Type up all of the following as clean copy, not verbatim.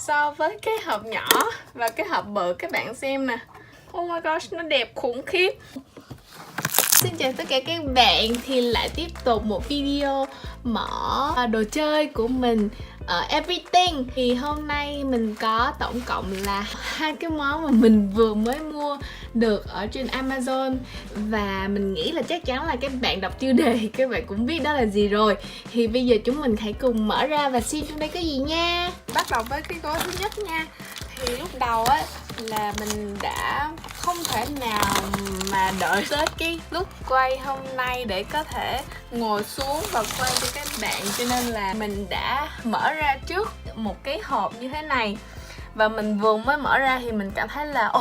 so với cái hộp nhỏ và cái hộp bự. Các bạn xem nè, oh my gosh, nó đẹp khủng khiếp. Xin chào tất cả các bạn, thì lại tiếp tục một video mở đồ chơi của mình ở Everything. Thì hôm nay mình có tổng cộng là 2 cái món mà mình vừa mới mua được ở trên Amazon. Và mình nghĩ là chắc chắn là các bạn đọc tiêu đề thì các bạn cũng biết đó là gì rồi. Thì bây giờ chúng mình hãy cùng mở ra và xem trong đây có gì nha. Bắt đầu với cái gói thứ nhất nha. Thì lúc đầu á là mình đã không thể nào mà đợi tới cái lúc quay hôm nay để có thể ngồi xuống và quay cho các bạn, cho nên là mình đã mở ra trước một cái hộp như thế này. Và mình vừa mới mở ra thì mình cảm thấy là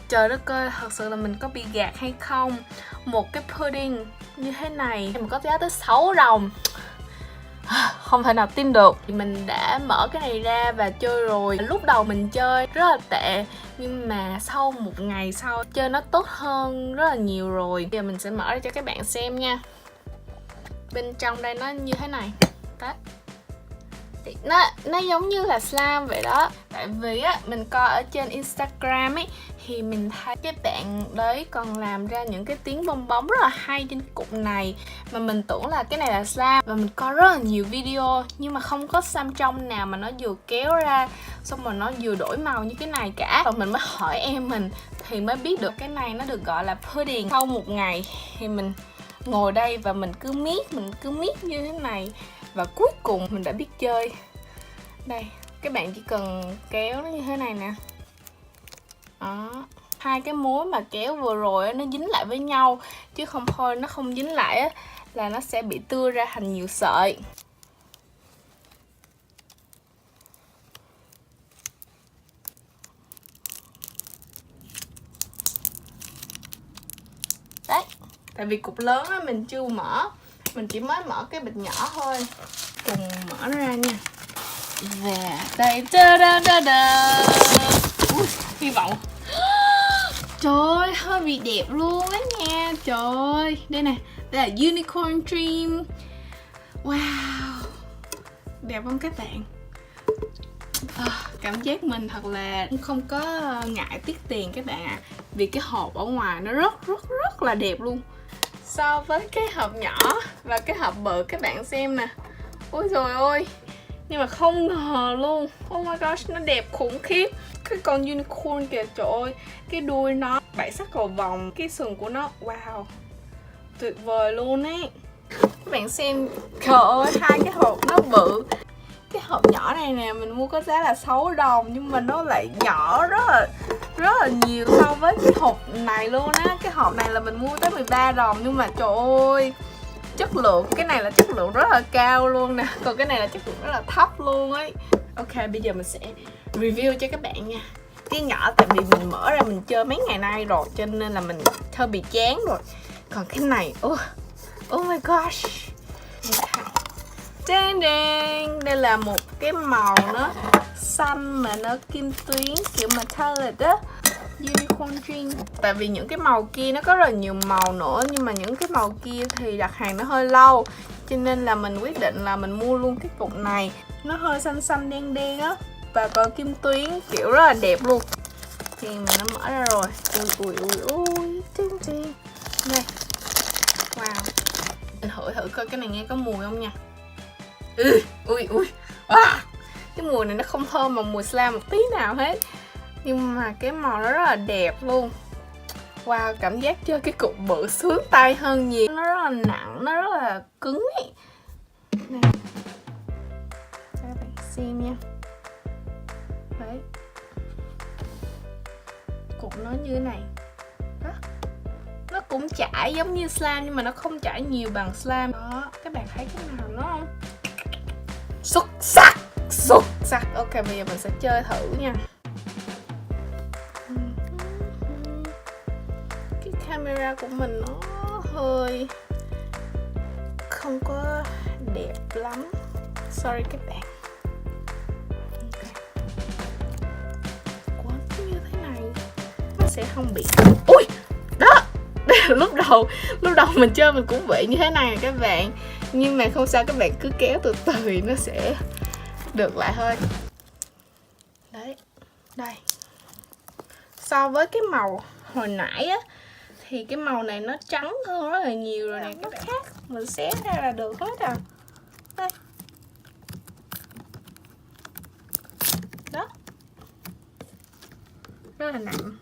trời đất ơi, thật sự là mình có bị gạt hay không. Một cái pudding như thế này mình có giá tới 6 đồng, không thể nào tin được. Mình đã mở cái này ra và chơi rồi. Lúc đầu mình chơi rất là tệ, nhưng mà sau một ngày sau chơi nó tốt hơn rất là nhiều rồi. Bây giờ mình sẽ mở ra cho các bạn xem nha. Bên trong đây nó như thế này. Đó. Nó giống như là slime vậy đó. Tại vì á, mình coi ở trên Instagram ấy, thì mình thấy cái bạn đấy còn làm ra những cái tiếng bong bóng rất là hay trên cục này. Mà mình tưởng là cái này là slime. Và mình coi rất là nhiều video, nhưng mà không có slime trong nào mà nó vừa kéo ra xong rồi nó vừa đổi màu như cái này cả. Và mình mới hỏi em mình thì mới biết được cái này nó được gọi là pudding. Sau một ngày thì mình ngồi đây và mình cứ miết như thế này. Và cuối cùng mình đã biết chơi. Đây, các bạn chỉ cần kéo nó như thế này nè. Đó. Hai cái mối mà kéo vừa rồi nó dính lại với nhau, chứ không thôi nó không dính lại á, là nó sẽ bị tưa ra thành nhiều sợi. Đấy, tại vì cục lớn á mình chưa mở, mình chỉ mới mở cái bịch nhỏ thôi. Cùng mở nó ra nha. Và đây, ui, hy vọng. Trời ơi, hơi bị đẹp luôn á nha. Trời ơi, đây nè, đây là Unicorn Dream. Wow, đẹp không các bạn? Cảm giác mình thật là không có ngại tiếc tiền các bạn ạ. Vì cái hộp ở ngoài nó rất là đẹp luôn. So với cái hộp nhỏ và cái hộp bự, các bạn xem nè. Ôi trời ơi, nhưng mà không ngờ luôn. Oh my gosh, nó đẹp khủng khiếp. Cái con unicorn kìa, trời ơi, cái đuôi nó 7 sắc cầu vồng, cái sừng của nó, wow, tuyệt vời luôn ấy. Các bạn xem, trời ơi, hai cái hộp nó bự. Cái hộp nhỏ này nè, mình mua có giá là 6 đồng, nhưng mà nó lại nhỏ rất là nhiều so với cái hộp này luôn á. Cái hộp này là mình mua tới 13 đồng, nhưng mà trời ơi, chất lượng, cái này là chất lượng rất là cao luôn nè, còn cái này là chất lượng rất là thấp luôn ấy. Ok, bây giờ mình sẽ review cho các bạn nha. Cái nhỏ tại vì mình mở ra mình chơi mấy ngày nay rồi, cho nên là mình hơi bị chán rồi. Còn cái này, oh my gosh, đen, đây là một cái màu nó xanh mà nó kim tuyến kiểu metallic á, Unicorn Dream. Tại vì những cái màu kia nó có rất là nhiều màu nữa, nhưng mà những cái màu kia thì đặt hàng nó hơi lâu, cho nên là mình quyết định là mình mua luôn cái cục này. Nó hơi xanh đen á, và còn kim tuyến kiểu rất là đẹp luôn. Thì mình đã mở ra rồi. Ui, tiên. Đây. Wow. Mình thử coi cái này nghe có mùi không nha. Ui. Cái mùi này nó không thơm mà mùi slime một tí nào hết. Nhưng mà cái màu nó rất là đẹp luôn. Wow, cảm giác chơi cái cục bự sướng tay hơn nhiều. Nó rất là nặng, nó rất là cứng ấy. Này, cho các bạn xem nha. Đấy, cục nó như thế này đó. Nó cũng chảy giống như slime, nhưng mà nó không chảy nhiều bằng slime. Đó, các bạn thấy cái nào nó không? Xuất sắc. Ok, bây giờ mình sẽ chơi thử nha. Cái camera của mình nó hơi không có đẹp lắm, sorry các bạn. Quấn như thế này nó sẽ không bị. Ui, đó. lúc đầu mình chơi mình cũng bị như thế này các bạn, nhưng mà không sao, các bạn cứ kéo từ từ nó sẽ được lại thôi. Đây. So với cái màu hồi nãy á thì cái màu này nó trắng hơn rất là nhiều rồi nè, nó khác, mình xé ra là được hết à. Đây. Đó. Rất là nặng.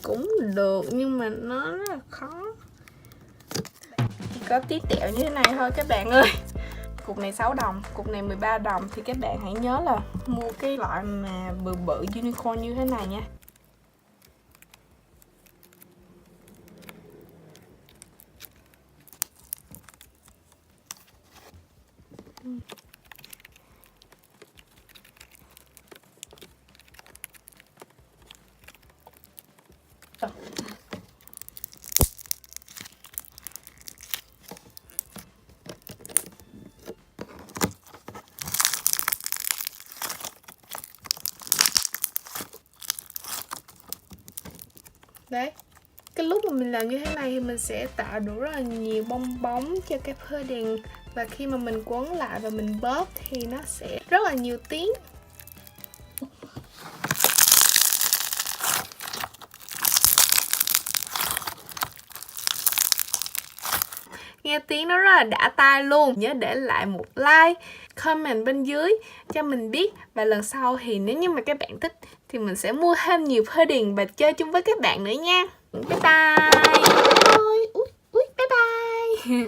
Cũng được nhưng mà nó rất là khó. Chỉ có tí tẹo như thế này thôi các bạn ơi. Cục này 6 đồng, cục này 13 đồng. Thì các bạn hãy nhớ là mua cái loại mà bự bự unicorn như thế này nha. Đấy, cái lúc mà mình làm như thế này thì mình sẽ tạo được rất là nhiều bong bóng cho cái pudding. Và khi mà mình quấn lại và mình bóp thì nó sẽ rất là nhiều tiếng. Nghe tiếng nó rất là đã tai luôn. Nhớ để lại một like, comment bên dưới cho mình biết. Và lần sau thì nếu như mà các bạn thích thì mình sẽ mua thêm nhiều pudding và chơi chung với các bạn nữa nha. Bye bye. Ui, bye bye.